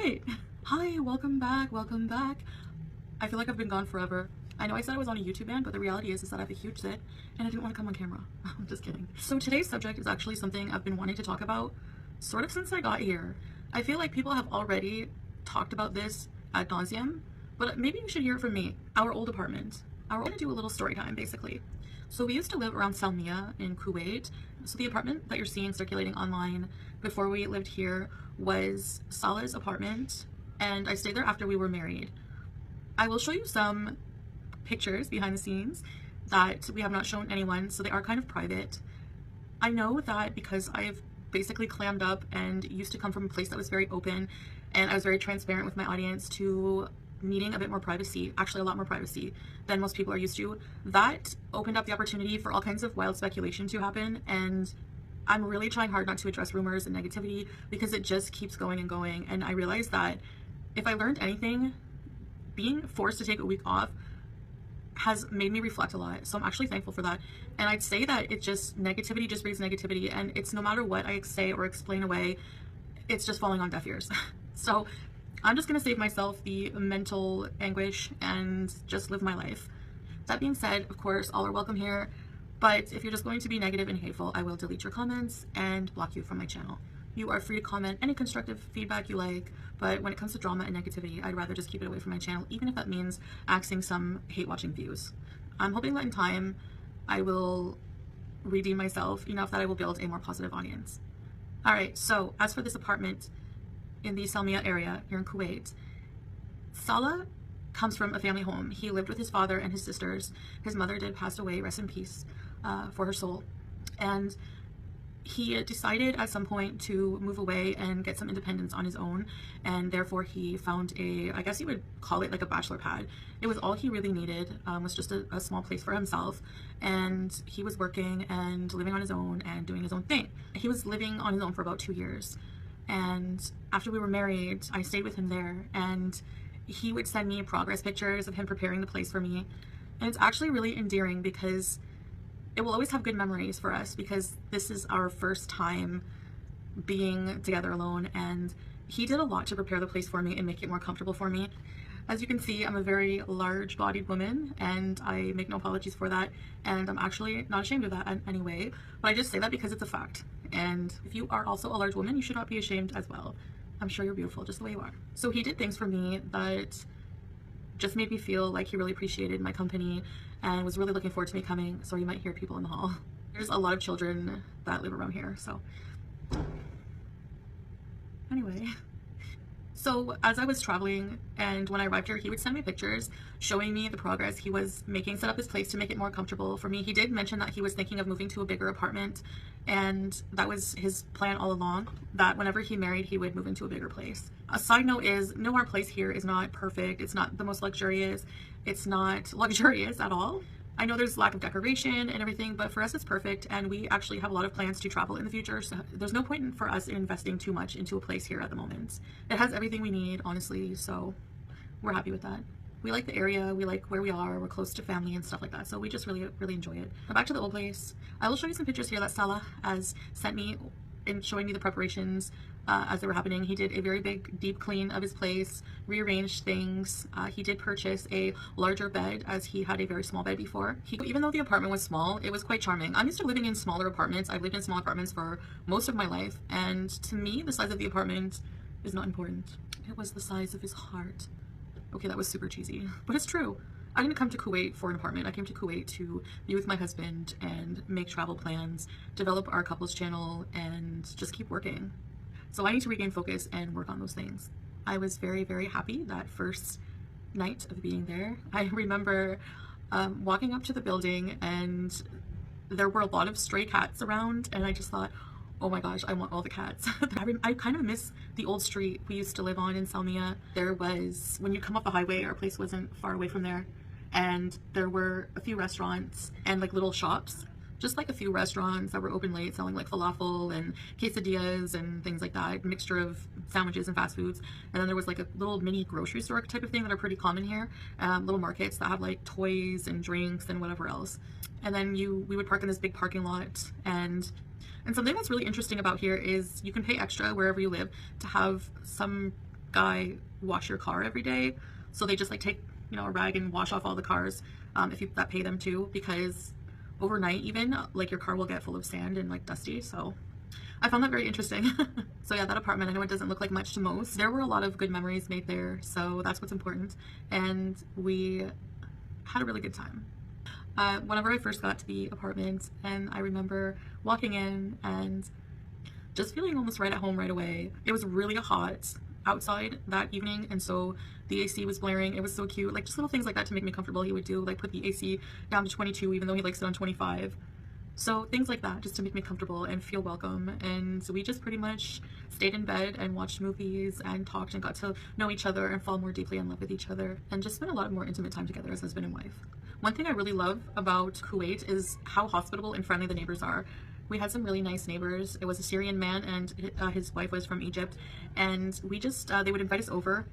right. Hi, welcome back, welcome back. I feel like I've been gone forever. I know I said I was on a YouTube ban, but the reality is that I have a huge zit and I didn't want to come on camera. I'm just kidding. So today's subject is actually something I've been wanting to talk about sort of since I got here. I feel like people have already talked about this ad nauseum, but maybe you should hear it from me. Our old apartment. We're gonna do a little story time basically. So we used to live around Salmiya in Kuwait. So the apartment that you're seeing circulating online before we lived here was Salah's apartment, and I stayed there after we were married. I will show you some pictures behind the scenes that we have not shown anyone, so they are kind of private. I know that because I've basically clammed up and used to come from a place that was very open and I was very transparent with my audience to needing a bit more privacy, actually a lot more privacy than most people are used to, that opened up the opportunity for all kinds of wild speculation to happen. And I'm really trying hard not to address rumors and negativity because it just keeps going and going. And I realized that if I learned anything, being forced to take a week off has made me reflect a lot. So I'm actually thankful for that. And I'd say that negativity just brings negativity, and it's no matter what I say or explain away, it's just falling on deaf ears. So I'm just gonna save myself the mental anguish and just live my life. That being said, of course, all are welcome here, but if you're just going to be negative and hateful, I will delete your comments and block you from my channel. You are free to comment any constructive feedback you like, but when it comes to drama and negativity, I'd rather just keep it away from my channel, even if that means axing some hate-watching views. I'm hoping that in time, I will redeem myself enough that I will build a more positive audience. All right, so as for this apartment in the Salmiya area here in Kuwait, Salah comes from a family home. He lived with his father and his sisters. His mother did pass away, rest in peace, for her soul. And he decided at some point to move away and get some independence on his own, and therefore he found I guess you would call it like a bachelor pad. It was all he really needed, was just a small place for himself, and he was working and living on his own and doing his own thing. He was living on his own for about 2 years, and after we were married, I stayed with him there, and he would send me progress pictures of him preparing the place for me, and it's actually really endearing because it will always have good memories for us, because this is our first time being together alone, and he did a lot to prepare the place for me and make it more comfortable for me. As you can see, I'm a very large-bodied woman, and I make no apologies for that, and I'm actually not ashamed of that in any way, but I just say that because it's a fact. And if you are also a large woman, you should not be ashamed as well. I'm sure you're beautiful just the way you are. So he did things for me that just made me feel like he really appreciated my company and was really looking forward to me coming. So you might hear people in the hall. There's a lot of children that live around here, so anyway. So as I was traveling and when I arrived here, he would send me pictures showing me the progress he was making, set up his place to make it more comfortable for me. He did mention that he was thinking of moving to a bigger apartment, and that was his plan all along, that whenever he married, he would move into a bigger place. A side note is, no, our place here is not perfect. It's not the most luxurious. It's not luxurious at all. I know there's lack of decoration and everything, but for us it's perfect, and we actually have a lot of plans to travel in the future, so there's no point for us in investing too much into a place here at the moment. It has everything we need, honestly, so we're happy with that. We like the area, we like where we are, we're close to family and stuff like that, so we just really enjoy it. Now back to the old place. I will show you some pictures here that Salah has sent me in showing me the preparations as they were happening. He did a very big deep clean of his place, rearranged things. He did purchase a larger bed, as he had a very small bed before. Even though the apartment was small, it was quite charming. I'm used to living in smaller apartments. I've lived in small apartments for most of my life, and to me the size of the apartment is not important. It was the size of his heart. Okay, that was super cheesy, but it's true. I didn't come to Kuwait for an apartment. I came to Kuwait to be with my husband and make travel plans, develop our couples channel, and just keep working. So I need to regain focus and work on those things. I was very happy that first night of being there. I remember walking up to the building, and there were a lot of stray cats around, and I just thought, oh my gosh, I want all the cats. I kind of miss the old street we used to live on in Salmiya. There was, when you come up the highway, our place wasn't far away from there, and there were a few restaurants and like little shops, just like a few restaurants that were open late selling like falafel and quesadillas and things like that, a mixture of sandwiches and fast foods. And then there was like a little mini grocery store type of thing that are pretty common here, little markets that have like toys and drinks and whatever else. And then we would park in this big parking lot, and something that's really interesting about here is you can pay extra wherever you live to have some guy wash your car every day. So they just like take, you know, a rag and wash off all the cars if you that pay them to, because overnight even like your car will get full of sand and like dusty. So I found that very interesting. So yeah, that apartment, I know it doesn't look like much to most. There were a lot of good memories made there, so that's what's important. And we had a really good time. Whenever I first got to the apartment, and I remember walking in and just feeling almost right at home right away. It was really hot outside that evening, and so the AC was blaring. It was so cute, like just little things like that to make me comfortable. He would do, like put the AC down to 22 even though he likes it on 25. So things like that just to make me comfortable and feel welcome. And so we just pretty much stayed in bed and watched movies and talked and got to know each other and fall more deeply in love with each other and just spent a lot of more intimate time together as husband and wife. One thing I really love about Kuwait is how hospitable and friendly the neighbors are. We had some really nice neighbors. It was a Syrian man and his wife was from Egypt, and we just they would invite us over,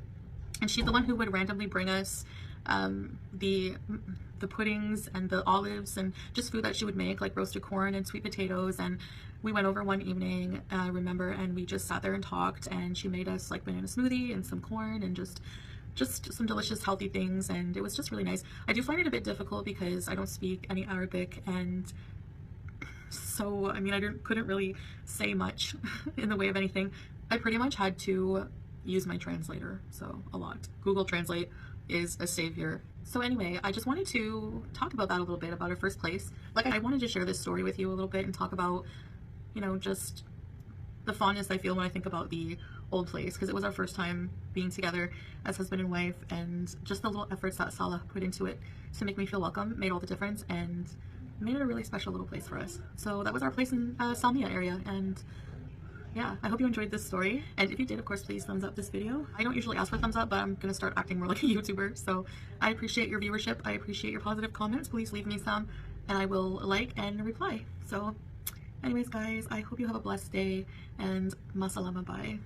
and she's the one who would randomly bring us the puddings and the olives and just food that she would make, like roasted corn and sweet potatoes. And we went over one evening, I remember, and we just sat there and talked, and she made us like banana smoothie and some corn and just some delicious healthy things, and it was just really nice. I do find it a bit difficult because I don't speak any Arabic, and so I mean I couldn't really say much in the way of anything. I pretty much had to use my translator, so a lot. Google Translate is a savior. So anyway, I just wanted to talk about that a little bit, about our first place. Like, I wanted to share this story with you a little bit and talk about, you know, just the fondness I feel when I think about the old place, because it was our first time being together as husband and wife, and just the little efforts that Salah put into it to make me feel welcome made all the difference and made it a really special little place for us. So that was our place in Salmiya area, and yeah, I hope you enjoyed this story, and if you did, of course, please thumbs up this video. I don't usually ask for thumbs up, but I'm gonna start acting more like a YouTuber, so I appreciate your viewership. I appreciate your positive comments. Please leave me some and I will like and reply. So anyways guys, I hope you have a blessed day, and masalama, bye.